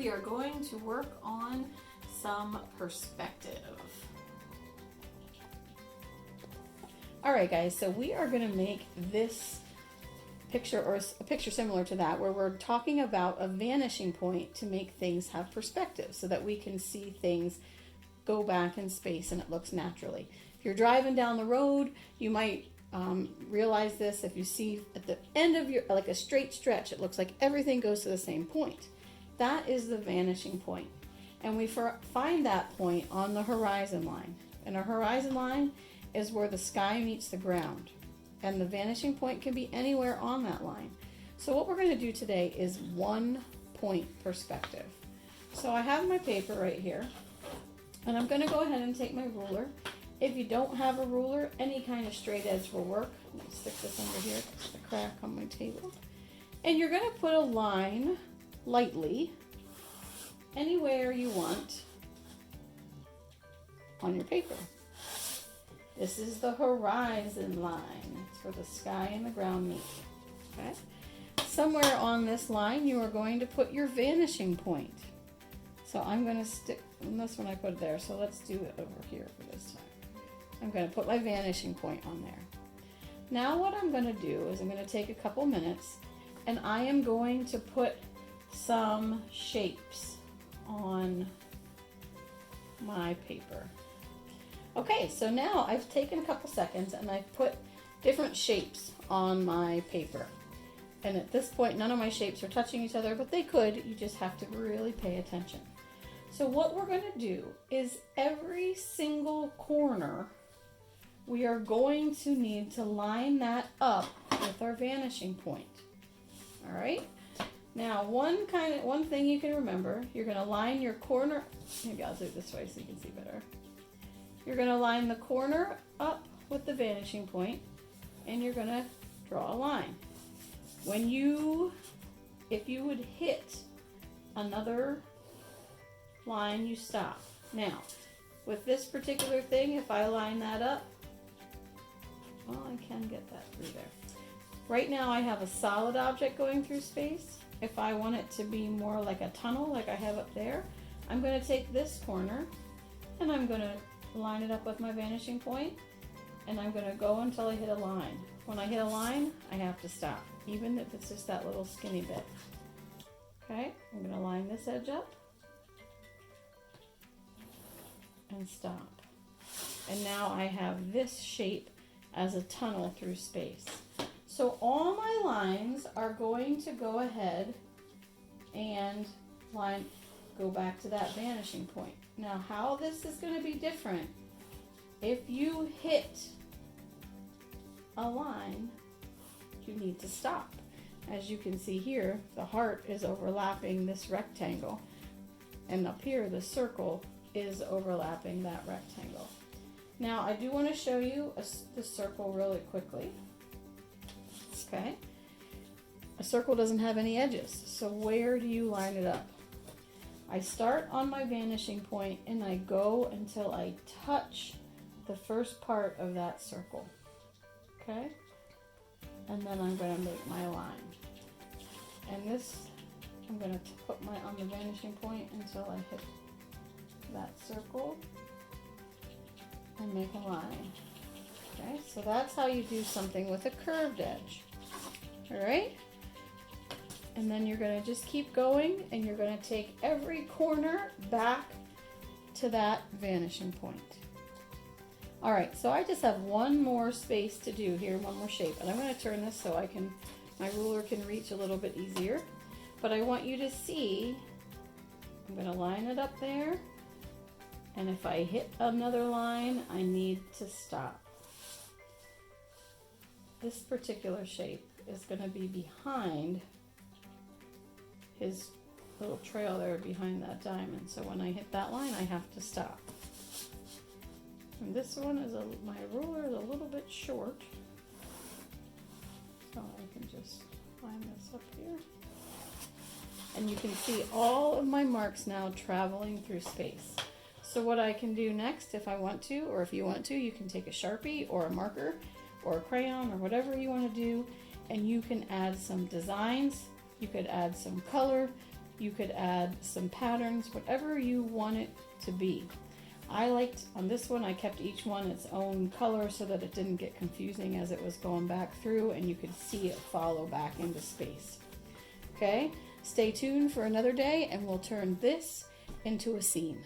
we are going to work on some perspective. All right, guys, so we are going to make this picture, or a picture similar to that, where we're talking about a vanishing point to make things have perspective so that we can see things go back in space and it looks naturally. If you're driving down the road, you might realize this. If you see at the end of your, like a straight stretch, it looks like everything goes to the same point. That is the vanishing point. And we find that point on the horizon line. And a horizon line is where the sky meets the ground. And the vanishing point can be anywhere on that line. So what we're going to do today is 1 point perspective. So I have my paper right here. And I'm going to go ahead and take my ruler. If you don't have a ruler, any kind of straight edge will work. Let me stick this under here. It's the crack on my table. And you're going to put a line lightly anywhere you want on your paper. This is the horizon line. It's where the sky and the ground meet. Okay? Somewhere on this line, you are going to put your vanishing point. So I'm going to stick, and this one I put there, so let's do it over here for this time. I'm going to put my vanishing point on there. Now what I'm going to do is I'm going to take a couple minutes and I am going to put some shapes on my paper. Okay, so now I've taken a couple seconds and I've put different shapes on my paper. And at this point, none of my shapes are touching each other, but they could. You just have to really pay attention. So what we're going to do is every single corner, we are going to need to line that up with our vanishing point. All right? Now, one thing you can remember, you're going to line your corner, maybe I'll do it this way so you can see better. You're going to line the corner up with the vanishing point, and you're going to draw a line. If you would hit another line, you stop. Now, with this particular thing, if I line that up, well, I can get that through there. Right now I have a solid object going through space. If I want it to be more like a tunnel like I have up there, I'm going to take this corner and I'm going to line it up with my vanishing point, and I'm going to go until I hit a line. When I hit a line, I have to stop, even if it's just that little skinny bit. Okay, I'm going to line this edge up and stop. And now I have this shape as a tunnel through space. So all my lines are going to go ahead and go back to that vanishing point. Now how this is going to be different, if you hit a line, you need to stop. As you can see here, the heart is overlapping this rectangle, and up here the circle is overlapping that rectangle. Now I do want to show you the circle really quickly. Okay, a circle doesn't have any edges, so where do you line it up? I start on my vanishing point and I go until I touch the first part of that circle. Okay, and then I'm going to make my line, and this I'm going to put on the vanishing point until I hit that circle and make a line. Okay, so that's how you do something with a curved edge. All right, and then you're going to just keep going, and you're going to take every corner back to that vanishing point. All right, so I just have one more space to do here, one more shape, and I'm going to turn this so my ruler can reach a little bit easier. But I want you to see, I'm going to line it up there, and if I hit another line, I need to stop. This particular shape is going to be behind his little trail there behind that diamond. So when I hit that line, I have to stop. And this one is my ruler is a little bit short, so I can just line this up here. And you can see all of my marks now traveling through space. So what I can do next, if I want to, or if you want to, you can take a Sharpie or a marker or a crayon or whatever you want to do, and you can add some designs, you could add some color, You could add some patterns, whatever you want it to be. I liked, on this one, I kept each one its own color so that it didn't get confusing as it was going back through, and you could see it follow back into space. Okay, stay tuned for another day and we'll turn this into a scene.